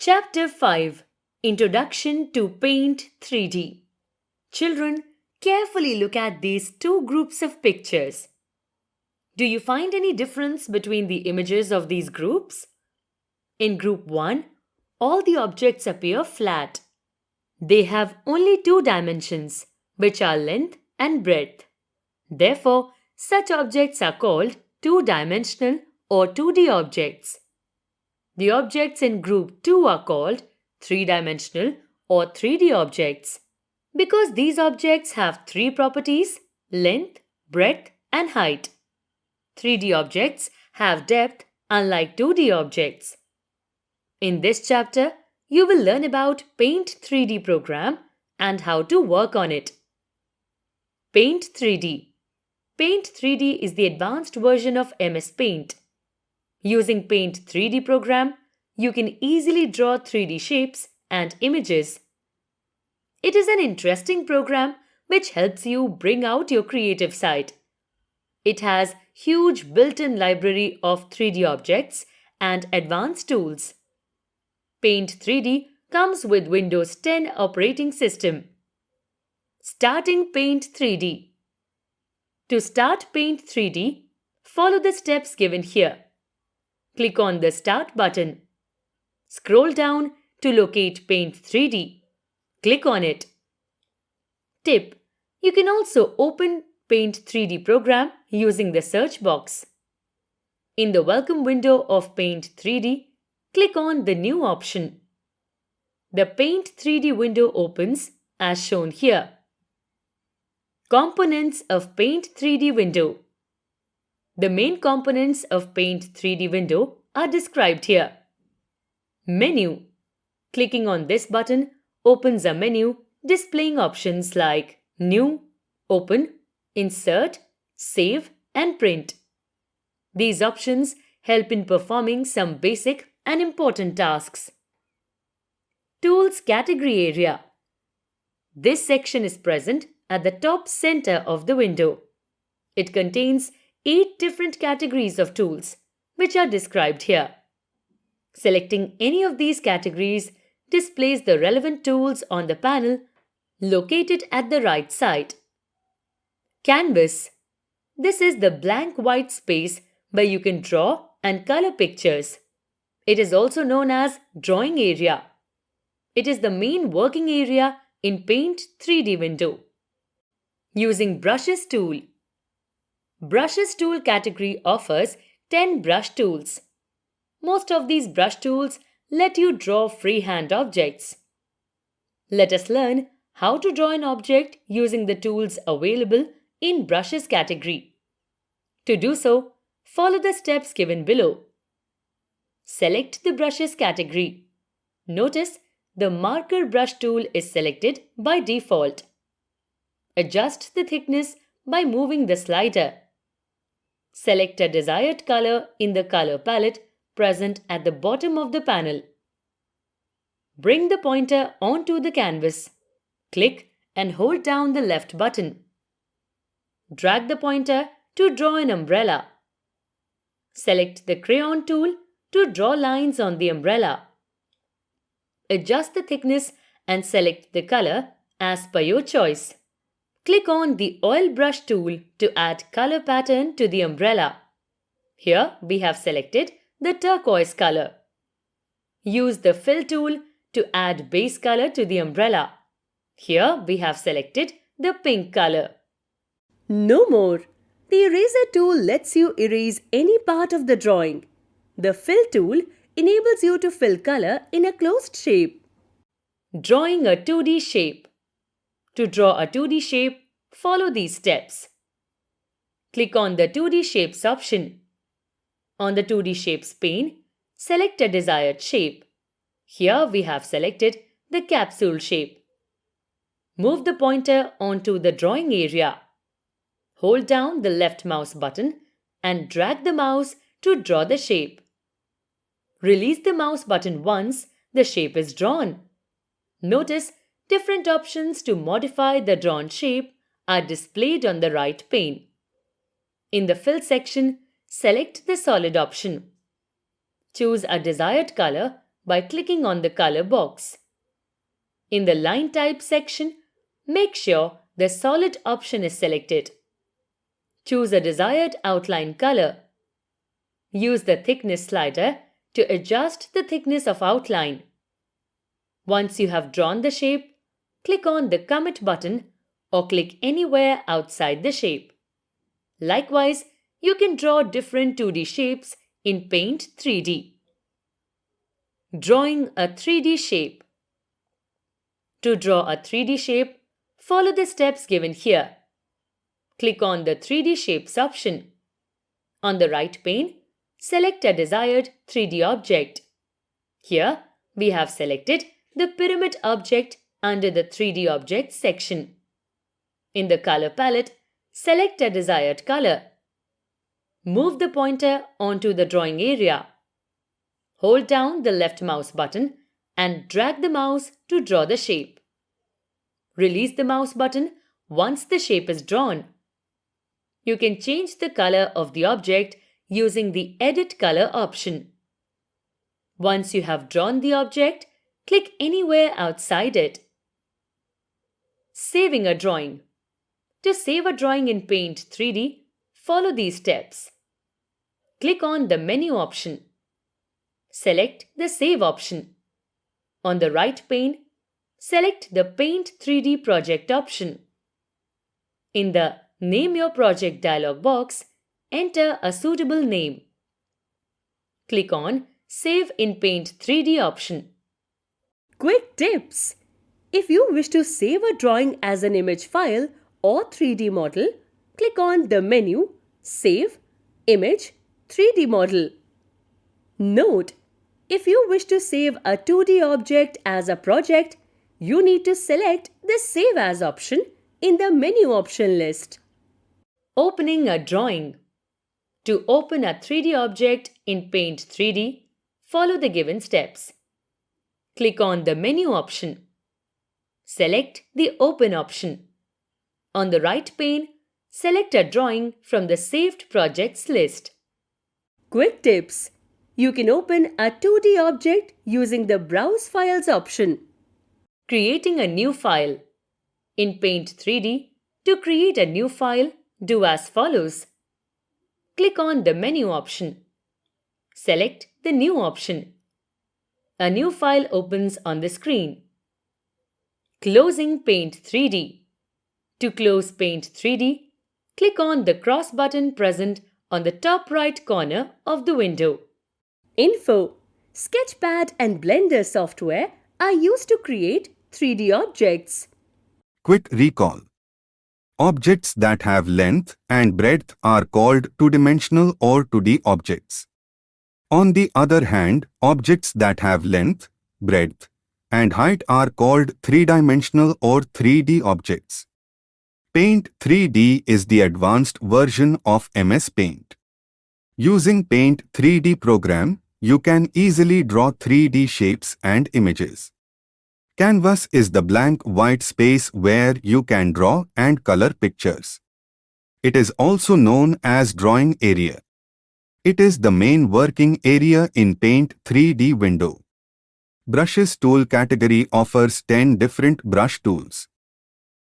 Chapter 5 Introduction to Paint 3D. Children, carefully look at these two groups of pictures. Do you find any difference between the images of these groups? In group 1, all the objects appear flat. They have only two dimensions, which are length and breadth. Therefore, such objects are called two-dimensional or 2D objects. The objects in group 2 are called three-dimensional or 3D objects because these objects have three properties: length, breadth, and height. 3D objects have depth unlike 2D objects. In this chapter, you will learn about Paint 3D program and how to work on it. Paint 3D. Paint 3D is the advanced version of MS Paint. Using Paint 3D program, you can easily draw 3D shapes and images. It is an interesting program which helps you bring out your creative side. It has huge built-in library of 3D objects and advanced tools. Paint 3D comes with Windows 10 operating system. Starting Paint 3D. To start Paint 3D, follow the steps given here. Click on the Start button. Scroll down to locate Paint 3D. Click on it. Tip: you can also open Paint 3D program using the search box. In the Welcome window of Paint 3D, click on the New option. The Paint 3D window opens as shown here. Components of Paint 3D window. The main components of Paint 3D window are described here. Menu. Clicking on this button opens a menu displaying options like New, Open, Insert, Save, and Print. These options help in performing some basic and important tasks. Tools category area. This section is present at the top center of the window. It contains 8 different categories of tools, which are described here. Selecting any of these categories displays the relevant tools on the panel located at the right side. Canvas. This is the blank white space where you can draw and color pictures. It is also known as drawing area. It is the main working area in Paint 3D window. Using Brushes tool. Brushes tool category offers 10 brush tools. Most of these brush tools let you draw freehand objects. Let us learn how to draw an object using the tools available in Brushes category. To do so, follow the steps given below. Select the Brushes category. Notice the marker brush tool is selected by default. Adjust the thickness by moving the slider. Select a desired color in the color palette present at the bottom of the panel. Bring the pointer onto the canvas. Click and hold down the left button. Drag the pointer to draw an umbrella. Select the crayon tool to draw lines on the umbrella. Adjust the thickness and select the color as per your choice. Click on the oil brush tool to add color pattern to the umbrella. Here we have selected the turquoise color. Use the fill tool to add base color to the umbrella. Here we have selected the pink color. No more. The eraser tool lets you erase any part of the drawing. The fill tool enables you to fill color in a closed shape. Drawing a 2D shape. To draw a 2D shape, follow these steps. Click on the 2D Shapes option. On the 2D Shapes pane, select a desired shape. Here we have selected the capsule shape. Move the pointer onto the drawing area. Hold down the left mouse button and drag the mouse to draw the shape. Release the mouse button once the shape is drawn. Notice different options to modify the drawn shape are displayed on the right pane. In the Fill section, select the Solid option. Choose a desired color by clicking on the color box. In the line type section, make sure the solid option is selected. Choose a desired outline color. Use the thickness slider to adjust the thickness of outline. Once you have drawn the shape, click on the Commit button or click anywhere outside the shape. Likewise, you can draw different 2D shapes in Paint 3D. Drawing a 3D shape. To draw a 3D shape, follow the steps given here. Click on the 3D Shapes option. On the right pane, select a desired 3D object. Here, we have selected the pyramid object under the 3D Objects section. In the color palette, select a desired color. Move the pointer onto the drawing area. Hold down the left mouse button and drag the mouse to draw the shape. Release the mouse button once the shape is drawn. You can change the color of the object using the Edit Color option. Once you have drawn the object, click anywhere outside it. Saving a drawing. To save a drawing in Paint 3D, follow these steps. Click on the Menu option. Select the Save option. On the right pane, select the Paint 3D Project option. In the Name Your Project dialog box, enter a suitable name. Click on Save in Paint 3D option. Quick tips! If you wish to save a drawing as an image file or 3D model, click on the menu Save, Image, 3D Model. Note: if you wish to save a 2D object as a project, you need to select the Save As option in the menu option list. Opening a drawing. To open a 3D object in Paint 3D, follow the given steps. Click on the Menu option. Select the Open option. On the right pane, select a drawing from the Saved Projects list. Quick tips! You can open a 2D object using the Browse Files option. Creating a new file. In Paint 3D, to create a new file, do as follows. Click on the Menu option. Select the New option. A new file opens on the screen. Closing Paint 3D. To close Paint 3D, click on the cross button present on the top right corner of the window. Info: Sketchpad and Blender software are used to create 3D objects. Quick recall. Objects that have length and breadth are called two-dimensional or 2D objects. On the other hand, objects that have length, breadth, and height are called three-dimensional or 3D objects. Paint 3D is the advanced version of MS Paint. Using Paint 3D program, you can easily draw 3D shapes and images. Canvas is the blank white space where you can draw and color pictures. It is also known as drawing area. It is the main working area in Paint 3D window. Brushes tool category offers 10 different brush tools.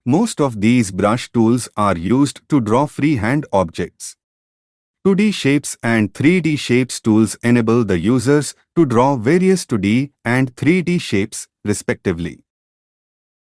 Most of these brush tools are used to draw freehand objects. 2D shapes and 3D shapes tools enable the users to draw various 2D and 3D shapes, respectively.